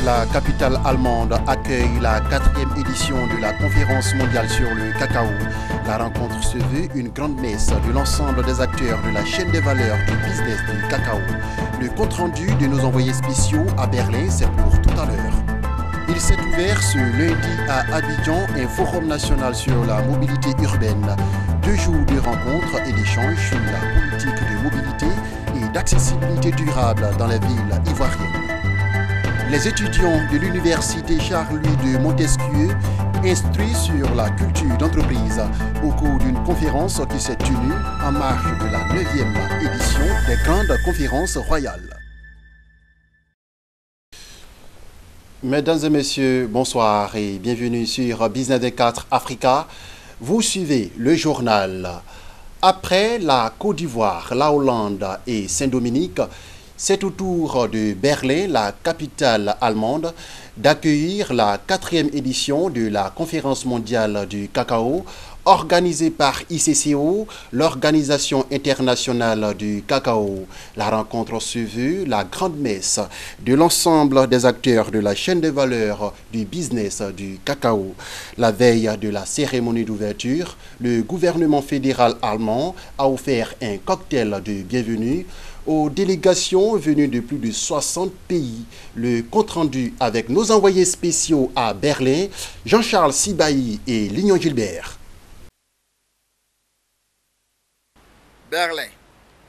la capitale allemande accueille la 4e édition de la conférence mondiale sur le cacao. La rencontre se veut une grande messe de l'ensemble des acteurs de la chaîne des valeurs du business du cacao. Le compte-rendu de nos envoyés spéciaux à Berlin, c'est pour tout à l'heure. Il s'est ouvert ce lundi à Abidjan un forum national sur la mobilité urbaine. 2 jours de rencontres et d'échanges sur la politique de mobilité et d'accessibilité durable dans les villes ivoiriennes. Les étudiants de l'université Charles-Louis de Montesquieu instruits sur la culture d'entreprise au cours d'une conférence qui s'est tenue en marge de la 9e édition des grandes conférences royales. Mesdames et messieurs, bonsoir et bienvenue sur Business 24 Africa. Vous suivez le journal. Après la Côte d'Ivoire, la Hollande et Saint-Dominique, c'est au tour de Berlin, la capitale allemande, d'accueillir la 4e édition de la conférence mondiale du cacao organisée par ICCO, l'Organisation internationale du cacao. La rencontre se veut la grande messe de l'ensemble des acteurs de la chaîne de valeur du business du cacao. La veille de la cérémonie d'ouverture, le gouvernement fédéral allemand a offert un cocktail de bienvenue aux délégations venues de plus de 60 pays. Le compte-rendu avec nos envoyés spéciaux à Berlin, Jean-Charles Sibahi et Lignon Gilbert. Berlin,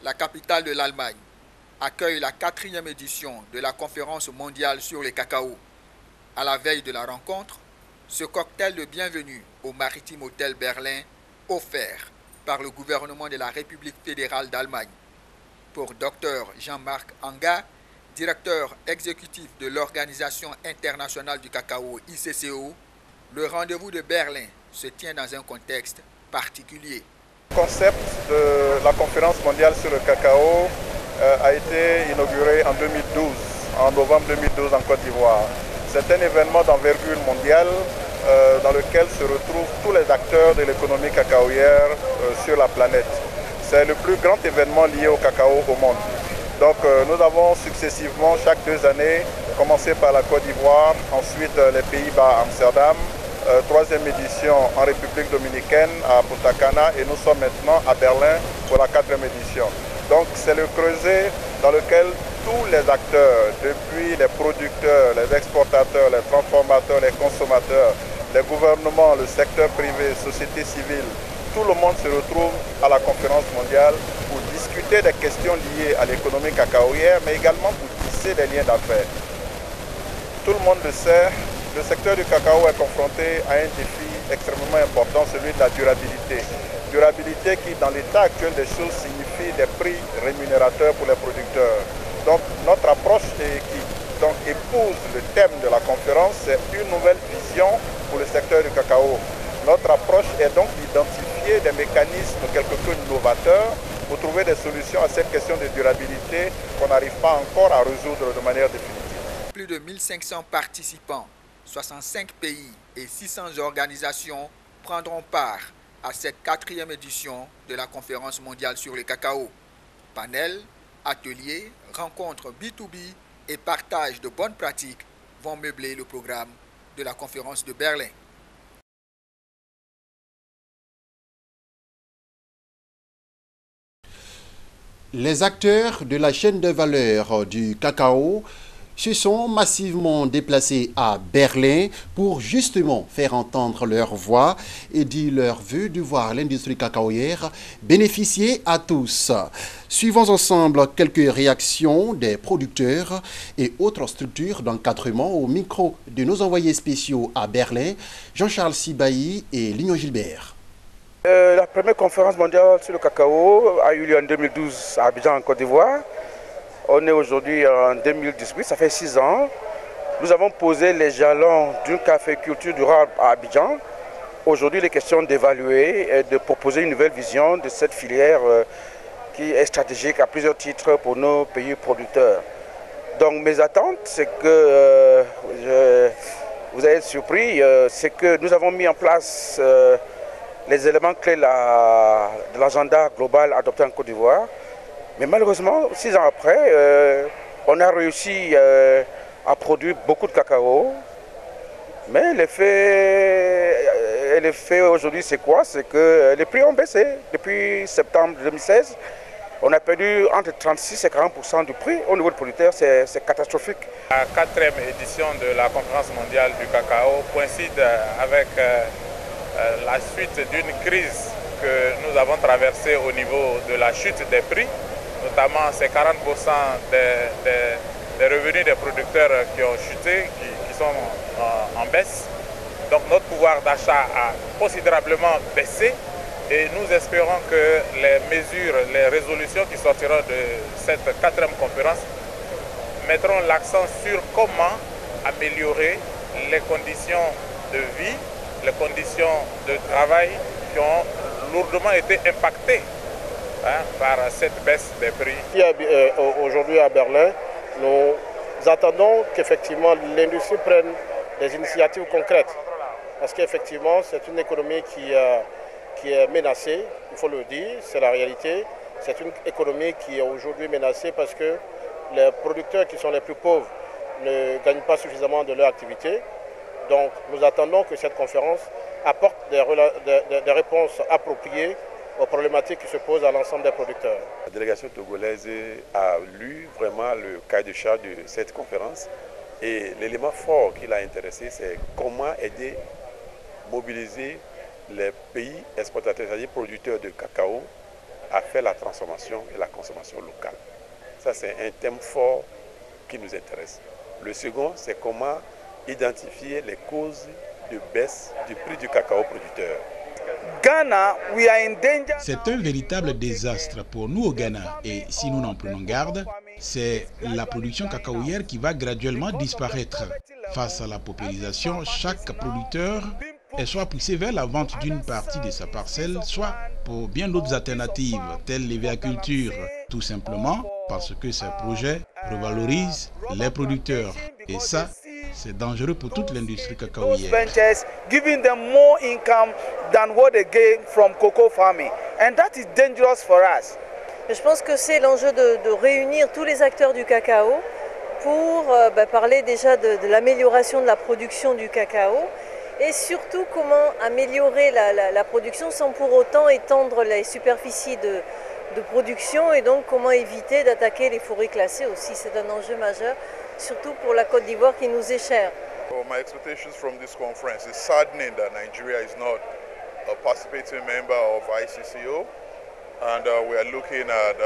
la capitale de l'Allemagne, accueille la 4e édition de la conférence mondiale sur le cacao. À la veille de la rencontre, ce cocktail de bienvenue au Maritime Hotel Berlin, offert par le gouvernement de la République fédérale d'Allemagne. Pour Dr Jean-Marc Anga, directeur exécutif de l'Organisation internationale du cacao ICCO, le rendez-vous de Berlin se tient dans un contexte particulier. Le concept de la conférence mondiale sur le cacao a été inauguré en 2012, en novembre 2012 en Côte d'Ivoire. C'est un événement d'envergure mondiale dans lequel se retrouvent tous les acteurs de l'économie cacaoyère sur la planète. C'est le plus grand événement lié au cacao au monde. Donc nous avons successivement, chaque 2 années, commencé par la Côte d'Ivoire, ensuite les Pays-Bas, Amsterdam, 3e édition en République dominicaine à Punta Cana et nous sommes maintenant à Berlin pour la 4e édition. Donc c'est le creuset dans lequel tous les acteurs, depuis les producteurs, les exportateurs, les transformateurs, les consommateurs, les gouvernements, le secteur privé, société civile, tout le monde se retrouve à la conférence mondiale pour discuter des questions liées à l'économie cacaoyère, mais également pour tisser des liens d'affaires. Tout le monde le sait, le secteur du cacao est confronté à un défi extrêmement important, celui de la durabilité. Durabilité qui, dans l'état actuel des choses, signifie des prix rémunérateurs pour les producteurs. Donc notre approche qui épouse le thème de la conférence, c'est une nouvelle vision pour le secteur du cacao. Notre approche est donc d'identifier des mécanismes quelque peu novateurs pour trouver des solutions à cette question de durabilité qu'on n'arrive pas encore à résoudre de manière définitive. Plus de 1500 participants, 65 pays et 600 organisations prendront part à cette 4e édition de la conférence mondiale sur le cacao. Panels, ateliers, rencontres B2B et partage de bonnes pratiques vont meubler le programme de la conférence de Berlin. Les acteurs de la chaîne de valeur du cacao se sont massivement déplacés à Berlin pour justement faire entendre leur voix et dire leur vœu de voir l'industrie cacaoyère bénéficier à tous. Suivons ensemble quelques réactions des producteurs et autres structures d'encadrement au micro de nos envoyés spéciaux à Berlin, Jean-Charles Sibahi et Lignon Gilbert. La première conférence mondiale sur le cacao a eu lieu en 2012 à Abidjan, en Côte d'Ivoire. On est aujourd'hui en 2018, ça fait 6 ans. Nous avons posé les jalons d'une caféculture durable à Abidjan. Aujourd'hui, il est question d'évaluer et de proposer une nouvelle vision de cette filière qui est stratégique à plusieurs titres pour nos pays producteurs. Donc mes attentes, c'est que, vous allez être surpris, c'est que nous avons mis en place les éléments clés de l'agenda global adopté en Côte d'Ivoire. Mais malheureusement, 6 ans après, on a réussi a produit beaucoup de cacao. Mais l'effet aujourd'hui, c'est quoi? C'est que les prix ont baissé. Depuis septembre 2016, on a perdu entre 36 et 40% du prix. Au niveau du producteur, c'est catastrophique. La 4e édition de la conférence mondiale du cacao coïncide avec la suite d'une crise que nous avons traversée au niveau de la chute des prix. Notamment, c'est 40% des revenus des producteurs qui ont chuté, qui sont en baisse. Donc notre pouvoir d'achat a considérablement baissé et nous espérons que les mesures, les résolutions qui sortiront de cette 4e conférence mettront l'accent sur comment améliorer les conditions de vie, les conditions de travail qui ont lourdement été impactées par cette baisse des prix. Aujourd'hui à Berlin, nous attendons qu'effectivement l'industrie prenne des initiatives concrètes. Parce qu'effectivement, c'est une économie qui est menacée, il faut le dire, c'est la réalité. C'est une économie qui est aujourd'hui menacée parce que les producteurs qui sont les plus pauvres ne gagnent pas suffisamment de leur activité. Donc nous attendons que cette conférence apporte des réponses appropriées aux problématiques qui se posent à l'ensemble des producteurs. La délégation togolaise a lu vraiment le cahier de charge de cette conférence et l'élément fort qui l'a intéressé, c'est comment aider, mobiliser les pays exportateurs, c'est-à-dire producteurs de cacao, à faire la transformation et la consommation locale. Ça, c'est un thème fort qui nous intéresse. Le second, c'est comment identifier les causes de baisse du prix du cacao producteur. C'est un véritable désastre pour nous au Ghana et si nous n'en prenons garde, c'est la production cacaoyère qui va graduellement disparaître. Face à la paupérisation, chaque producteur est soit poussé vers la vente d'une partie de sa parcelle, soit pour bien d'autres alternatives, telles l'hévéaculture, tout simplement parce que ces projets revalorisent les producteurs. Et ça, c'est dangereux pour toute l'industrie cacaoyère. Je pense que c'est l'enjeu de réunir tous les acteurs du cacao pour parler déjà de l'amélioration de la production du cacao et surtout comment améliorer la production sans pour autant étendre les superficies de production et donc comment éviter d'attaquer les forêts classées aussi. C'est un enjeu majeur, surtout pour la Côte d'Ivoire qui nous est chère. My expectations from this conference is saddening that Nigeria is not a participating member of ICCO, and we are looking at.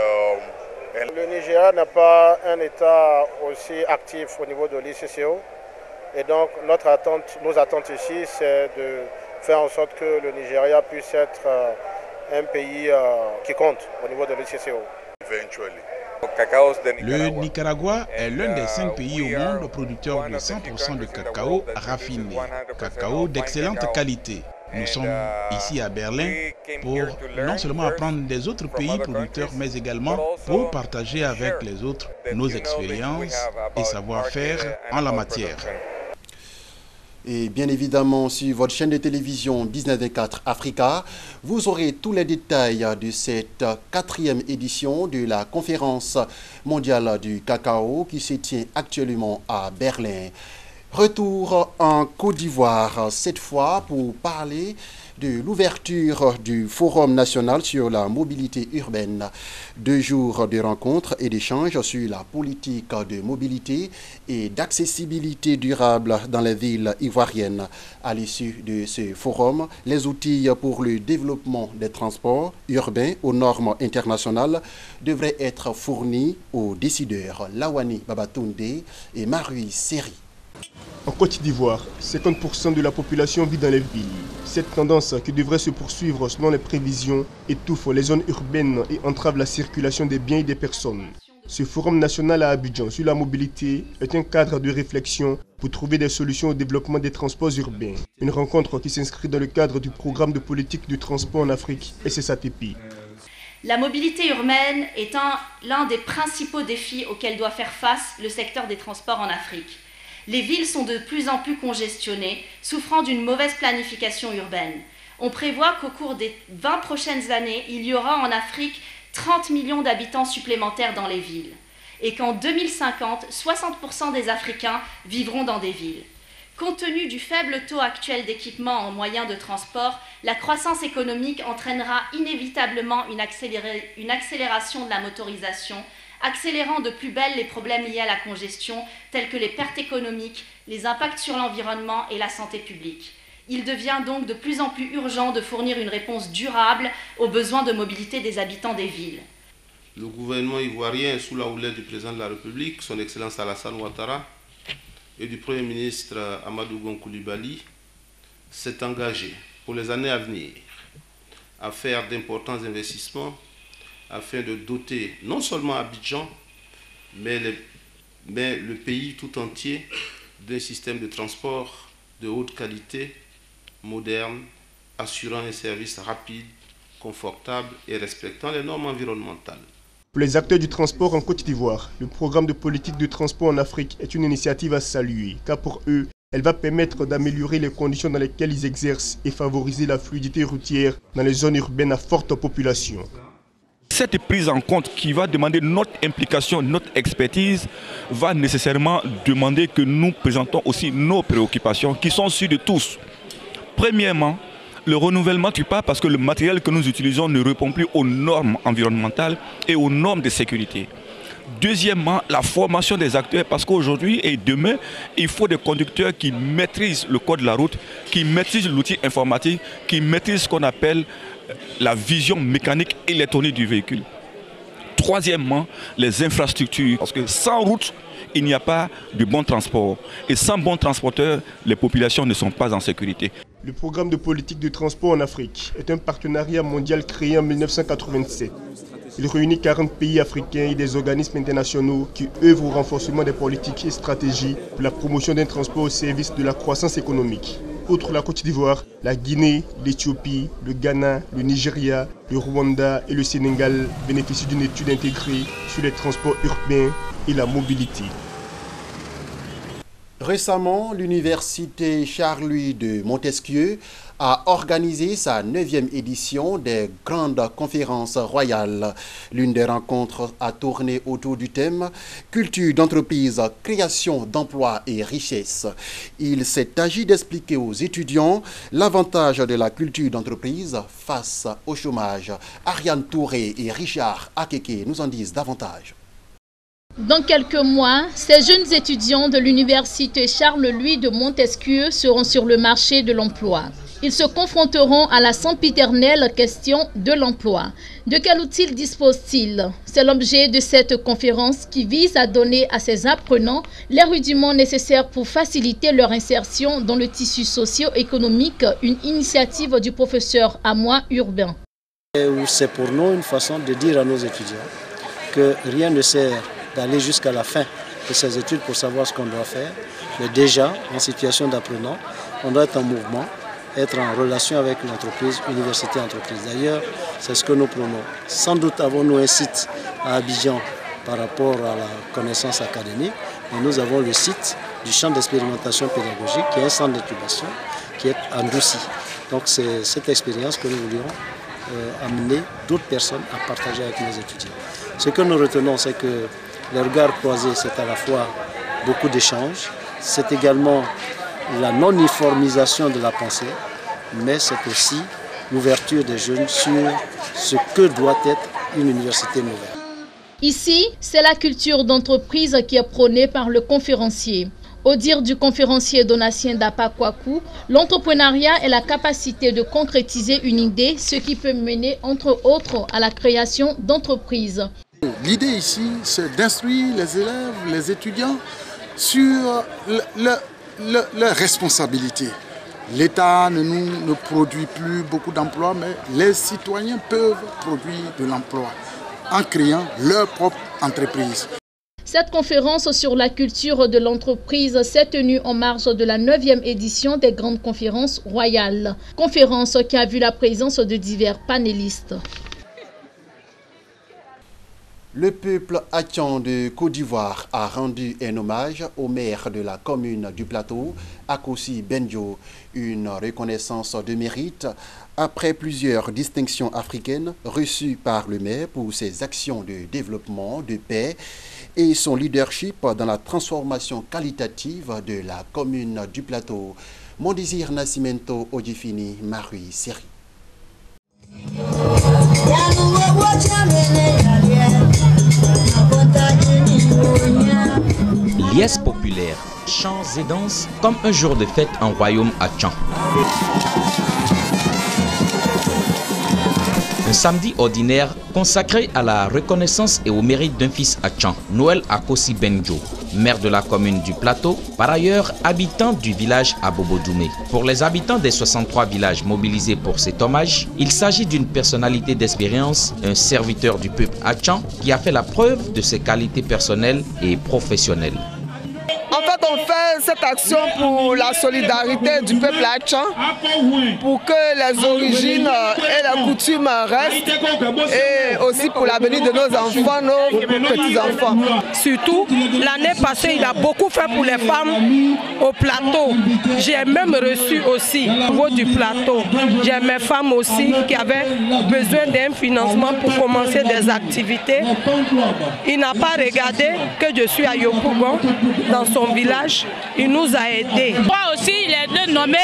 Le Nigeria n'a pas un État aussi actif au niveau de l'ICCO, et donc nos attentes ici, c'est de faire en sorte que le Nigeria puisse être un pays qui compte au niveau de l'ICCO. Le Nicaragua est l'un des 5 pays au monde producteurs de 100% de cacao raffiné, cacao d'excellente qualité. Nous sommes ici à Berlin pour non seulement apprendre des autres pays producteurs, mais également pour partager avec les autres nos expériences et savoir-faire en la matière. Et bien évidemment, sur votre chaîne de télévision Business 24 Africa, vous aurez tous les détails de cette 4e édition de la conférence mondiale du cacao qui se tient actuellement à Berlin. Retour en Côte d'Ivoire, cette fois pour parler de l'ouverture du Forum national sur la mobilité urbaine. 2 jours de rencontres et d'échanges sur la politique de mobilité et d'accessibilité durable dans les villes ivoiriennes. À l'issue de ce forum, les outils pour le développement des transports urbains aux normes internationales devraient être fournis aux décideurs. Lawani Babatunde et Marie Seri. En Côte d'Ivoire, 50% de la population vit dans les villes. Cette tendance, qui devrait se poursuivre selon les prévisions, étouffe les zones urbaines et entrave la circulation des biens et des personnes. Ce forum national à Abidjan sur la mobilité est un cadre de réflexion pour trouver des solutions au développement des transports urbains. Une rencontre qui s'inscrit dans le cadre du programme de politique du transport en Afrique, SSATP. La mobilité urbaine est l'un des principaux défis auxquels doit faire face le secteur des transports en Afrique. Les villes sont de plus en plus congestionnées, souffrant d'une mauvaise planification urbaine. On prévoit qu'au cours des 20 prochaines années, il y aura en Afrique 30 millions d'habitants supplémentaires dans les villes. et qu'en 2050, 60% des Africains vivront dans des villes. Compte tenu du faible taux actuel d'équipement en moyens de transport, la croissance économique entraînera inévitablement une accélération de la motorisation, accélérant de plus belle les problèmes liés à la congestion, tels que les pertes économiques, les impacts sur l'environnement et la santé publique. Il devient donc de plus en plus urgent de fournir une réponse durable aux besoins de mobilité des habitants des villes. Le gouvernement ivoirien, sous la houlette du président de la République, son Excellence Alassane Ouattara, et du Premier ministre Amadou Gon Coulibaly, s'est engagé pour les années à venir à faire d'importants investissements afin de doter non seulement Abidjan, mais le pays tout entier d'un système de transport de haute qualité, moderne, assurant un service rapide, confortable et respectant les normes environnementales. Pour les acteurs du transport en Côte d'Ivoire, le programme de politique de transport en Afrique est une initiative à saluer, car pour eux, elle va permettre d'améliorer les conditions dans lesquelles ils exercent et favoriser la fluidité routière dans les zones urbaines à forte population. Cette prise en compte qui va demander notre implication, notre expertise, va nécessairement demander que nous présentons aussi nos préoccupations qui sont sûres de tous. Premièrement, le renouvellement du parc parce que le matériel que nous utilisons ne répond plus aux normes environnementales et aux normes de sécurité. Deuxièmement, la formation des acteurs parce qu'aujourd'hui et demain, il faut des conducteurs qui maîtrisent le code de la route, qui maîtrisent l'outil informatique, qui maîtrisent ce qu'on appelle la vision mécanique électronique du véhicule. Troisièmement, les infrastructures, parce que sans route, il n'y a pas de bon transport. Et sans bon transporteur, les populations ne sont pas en sécurité. Le programme de politique de transport en Afrique est un partenariat mondial créé en 1987. Il réunit 40 pays africains et des organismes internationaux qui œuvrent au renforcement des politiques et stratégies pour la promotion d'un transport au service de la croissance économique. Outre la Côte d'Ivoire, la Guinée, l'Éthiopie, le Ghana, le Nigeria, le Rwanda et le Sénégal bénéficient d'une étude intégrée sur les transports urbains et la mobilité. Récemment, l'université Charles-Louis de Montesquieu a organisé sa 9e édition des grandes conférences royales. L'une des rencontres a tourné autour du thème « Culture d'entreprise, création d'emplois et richesses ». Il s'est agi d'expliquer aux étudiants l'avantage de la culture d'entreprise face au chômage. Ariane Touré et Richard Akeke nous en disent davantage. Dans quelques mois, ces jeunes étudiants de l'université Charles-Louis de Montesquieu seront sur le marché de l'emploi. Ils se confronteront à la sempiternelle question de l'emploi. De quel outil disposent-ils? C'est l'objet de cette conférence qui vise à donner à ces apprenants les rudiments nécessaires pour faciliter leur insertion dans le tissu socio-économique, une initiative du professeur Amois Urbain. C'est pour nous une façon de dire à nos étudiants que rien ne sert d'aller jusqu'à la fin de ces études pour savoir ce qu'on doit faire. Mais déjà, en situation d'apprenant, on doit être en mouvement, être en relation avec l'entreprise, université-entreprise. D'ailleurs, c'est ce que nous prenons. Sans doute avons-nous un site à Abidjan par rapport à la connaissance académique, mais nous avons le site du champ d'expérimentation pédagogique, qui est un centre d'incubation, qui est en Doucy. Donc c'est cette expérience que nous voulions amener d'autres personnes à partager avec nos étudiants. Ce que nous retenons, c'est que le regard croisé, c'est à la fois beaucoup d'échanges, c'est également la non-uniformisation de la pensée, mais c'est aussi l'ouverture des jeunes sur ce que doit être une université nouvelle. Ici, c'est la culture d'entreprise qui est prônée par le conférencier. Au dire du conférencier Donatien Dapakwaku, l'entrepreneuriat est la capacité de concrétiser une idée, ce qui peut mener entre autres à la création d'entreprises. L'idée ici, c'est d'instruire les élèves, les étudiants sur leurs responsabilités. L'État ne produit plus beaucoup d'emplois, mais les citoyens peuvent produire de l'emploi en créant leur propre entreprise. Cette conférence sur la culture de l'entreprise s'est tenue en marge de la 9e édition des grandes conférences royales. Conférence qui a vu la présence de divers panélistes. Le peuple Athian de Côte d'Ivoire a rendu un hommage au maire de la commune du Plateau, Akossi Benjo, une reconnaissance de mérite après plusieurs distinctions africaines reçues par le maire pour ses actions de développement, de paix et son leadership dans la transformation qualitative de la commune du Plateau. Mondésir Nascimento Odifini, Marie Seri. Liesse populaire, chants et danses comme un jour de fête en royaume à Tchan. Un samedi ordinaire consacré à la reconnaissance et au mérite d'un fils à Tchan, Noël Akosi Benjo, maire de la commune du Plateau, par ailleurs habitant du village à Bobodoumé. Pour les habitants des 63 villages mobilisés pour cet hommage, il s'agit d'une personnalité d'expérience, un serviteur du peuple à Tchan qui a fait la preuve de ses qualités personnelles et professionnelles. En fait, on fait cette action pour la solidarité du peuple à Tchan, pour que les origines et les coutumes restent, et aussi pour l'avenir de nos enfants, nos petits-enfants. Surtout, l'année passée, il a beaucoup fait pour les femmes au Plateau. J'ai même reçu aussi au niveau du Plateau. J'ai mes femmes aussi qui avaient besoin d'un financement pour commencer des activités. Il n'a pas regardé que je suis à Yopougon, dans son village, il nous a aidés. Moi aussi, il est nommé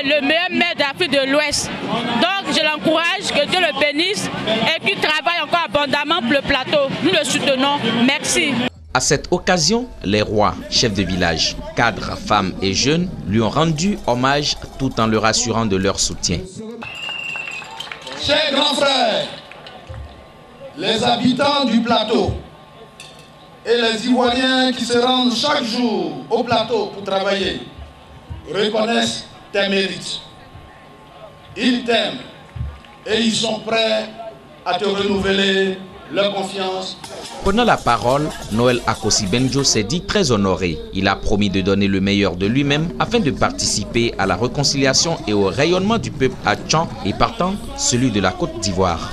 le meilleur maire d'Afrique de l'Ouest. Donc je l'encourage, que Dieu le bénisse et qu'il travaille encore abondamment pour le Plateau. Nous le soutenons. Merci. À cette occasion, les rois, chefs de village, cadres, femmes et jeunes lui ont rendu hommage tout en leur assurant de leur soutien. Chers grands frères, les habitants du Plateau, et les Ivoiriens qui se rendent chaque jour au Plateau pour travailler reconnaissent tes mérites. Ils t'aiment et ils sont prêts à te renouveler leur confiance. Prenant la parole, Noël Akosi Benjo s'est dit très honoré. Il a promis de donner le meilleur de lui-même afin de participer à la réconciliation et au rayonnement du peuple à Tchan et partant celui de la Côte d'Ivoire.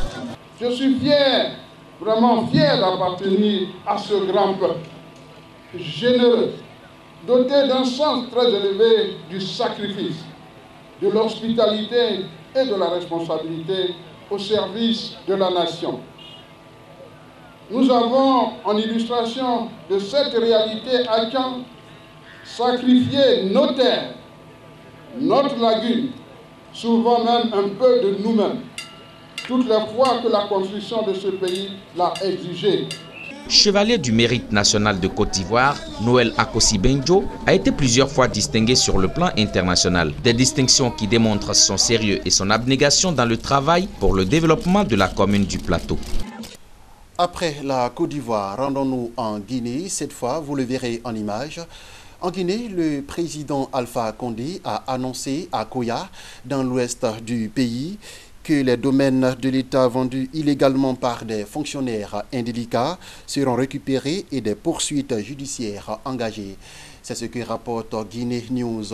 Je suis fier, vraiment fier d'appartenir à ce grand peuple, généreux, doté d'un sens très élevé du sacrifice, de l'hospitalité et de la responsabilité au service de la nation. Nous avons, en illustration de cette réalité à Tchan, sacrifié nos terres, notre lagune, souvent même un peu de nous-mêmes, toutes les fois que la construction de ce pays l'a exigé. Chevalier du mérite national de Côte d'Ivoire, Noël Akosi Benjo a été plusieurs fois distingué sur le plan international. Des distinctions qui démontrent son sérieux et son abnégation dans le travail pour le développement de la commune du Plateau. Après la Côte d'Ivoire, rendons-nous en Guinée. Cette fois, vous le verrez en image. En Guinée, le président Alpha Condé a annoncé à Koya, dans l'ouest du pays, que les domaines de l'État vendus illégalement par des fonctionnaires indélicats seront récupérés et des poursuites judiciaires engagées. C'est ce que rapporte Guinée News.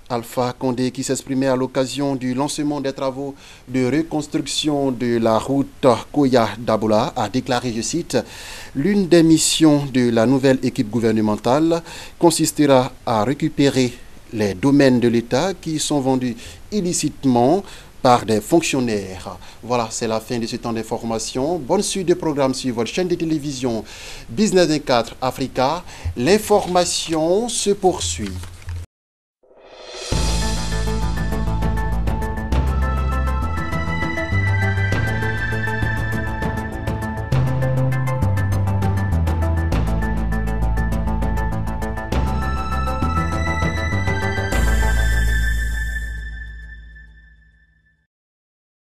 Alpha Condé, qui s'exprimait à l'occasion du lancement des travaux de reconstruction de la route Koya-Dabola, a déclaré, je cite, « L'une des missions de la nouvelle équipe gouvernementale consistera à récupérer les domaines de l'État qui sont vendus illicitement par des fonctionnaires. » Voilà, c'est la fin de ce temps d'information. Bonne suite de programme sur votre chaîne de télévision Business 24 Africa. L'information se poursuit.